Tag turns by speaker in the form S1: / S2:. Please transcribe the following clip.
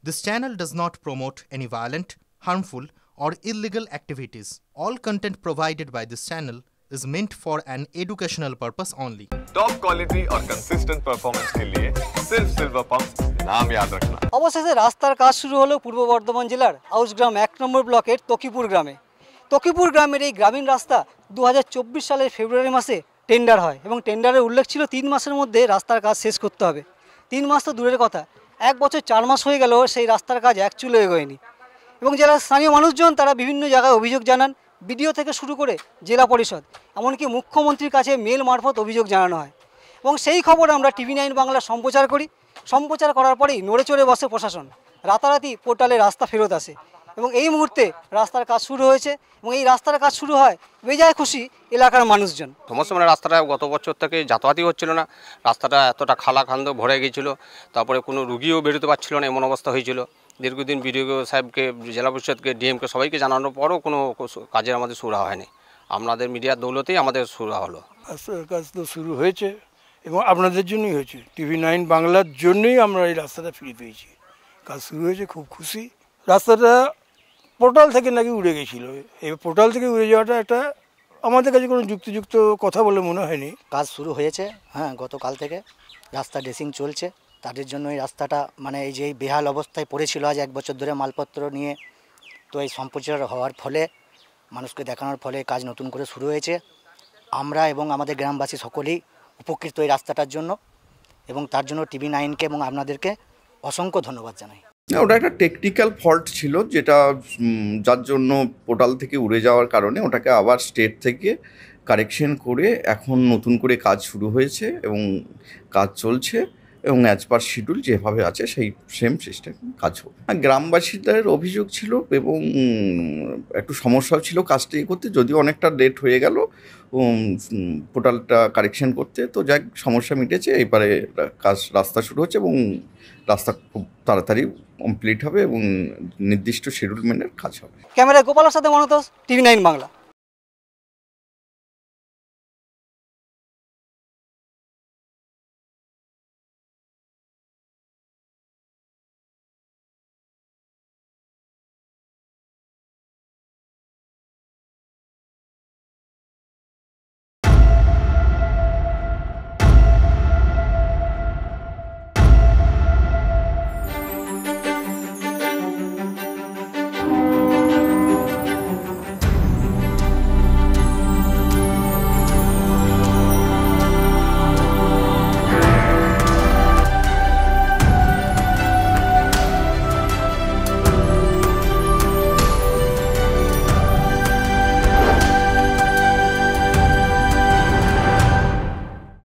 S1: This channel does not promote any violent, harmful, or illegal activities. All content provided by this channel is meant for an educational purpose only.
S2: Top quality और consistent performance के लिए सिर्फ silver pump नाम याद रखना।
S3: অবশেষে রাস্তার কাজ শুরু হলো পূর্ব বর্ধমান জেলার আউসগ্রাম 1 নম্বর ব্লকের তকিপুর গ্রামে। তকিপুর গ্রামের এই গ্রামীণ রাস্তা 2024 সালের ফেব্রুয়ারি মাসে টেন্ডার হয় এবং টেন্ডারের উল্লেখ ছিল 3 মাসের মধ্যে রাস্তার কাজ শেষ করতে হবে। 3 মাস তো দূরের কথা, 1 বছর 4 মাস হয়ে গেল সেই রাস্তার কাজ এক চুলো এগোয়নি এবং যারা স্থানীয় মানুষজন তারা বিভিন্ন জায়গায় অভিযোগ জানান, বিডিও থেকে শুরু করে জেলা পরিষদ এমনকি মুখ্যমন্ত্রীর কাছে মেল মারফত অভিযোগ জানানো হয় এবং সেই খবর আমরা TV9 বাংলা সম্প্রচার করি। সম্প্রচার করার পরেই নড়ে চড়ে বসে প্রশাসন, রাতারাতি পোর্টালে রাস্তা ফেরত আসে এবং এই মুহূর্তে রাস্তার কাজ শুরু হয়েছে এবং এই রাস্তার কাজ শুরু হয় বেজায় খুশি এলাকার মানুষজন।
S4: সমস্যা মানে রাস্তাটা গত বছর থেকে যাতায়াতই হচ্ছিল না, রাস্তাটা এতটা খালাখান্দ ভরে গিয়েছিল, তারপরে কোনো রুগীও বেরোতে পারছিল না, এমন অবস্থা হয়েছিল। দীর্ঘদিন বিডিও সাহেবকে, জেলা পরিষদকে, ডিএমকে সবাইকে জানানোর পরও কোনো কাজের আমাদের শুরু হয়নি। আপনাদের মিডিয়ার দৌলতেই আমাদের শুরু হলো।
S5: রাস্তার কাজ তো শুরু হয়েছে এবং আপনাদের জন্যই হয়েছে, TV9 বাংলার জন্যই আমরা এই রাস্তাটা ফিরে পেয়েছি। কাজ শুরু হয়েছে, খুব খুশি। রাস্তাটা পোর্টাল থেকে নাকি উড়ে গেছিলো, এই পোর্টাল থেকে উড়ে যাওয়াটা একটা আমাদের কাছে কোনো যুক্তিযুক্ত কথা বলে মনে হয়নি।
S3: কাজ শুরু হয়েছে, গতকাল থেকে রাস্তা ড্রেসিং চলছে। তাদের জন্য এই রাস্তাটা মানে এই যে বেহাল অবস্থায় পড়েছিল আজ 1 বছর ধরে মালপত্র নিয়ে, তো এই সম্প্রচার হওয়ার ফলে মানুষকে দেখানোর ফলে কাজ নতুন করে শুরু হয়েছে। আমরা এবং আমাদের গ্রামবাসী সকলেই উপকৃত এই রাস্তাটার জন্য এবং তার জন্য TV9কে এবং আপনাদেরকে অসংখ্য ধন্যবাদ জানাই।
S6: ওটা একটা টেকনিক্যাল ফল্ট ছিল, যেটা যার জন্য পোর্টাল থেকে উড়ে যাওয়ার কারণে ওটাকে আবার স্টেট থেকে কারেকশন করে এখন নতুন করে কাজ শুরু হয়েছে এবং কাজ চলছে এবং অ্যাজ পার শিডিউল যেভাবে আছে সেই সেম সিস্টেম কাজ হবে। গ্রামবাসীদের অভিযোগ ছিল এবং একটু সমস্যাও ছিল কাজটা করতে, যদিও অনেকটা লেট হয়ে গেল পোর্টালটা কারেকশন করতে, তো যাক সমস্যা মিটেছে। এবারে রাস্তা শুরু হচ্ছে এবং রাস্তা খুব তাড়াতাড়ি কমপ্লিট হবে এবং নির্দিষ্ট শিডিউল মেনে কাজ হবে।
S3: ক্যামেরায় গোপালের সাথে মনোতোষ, TV9 বাংলা।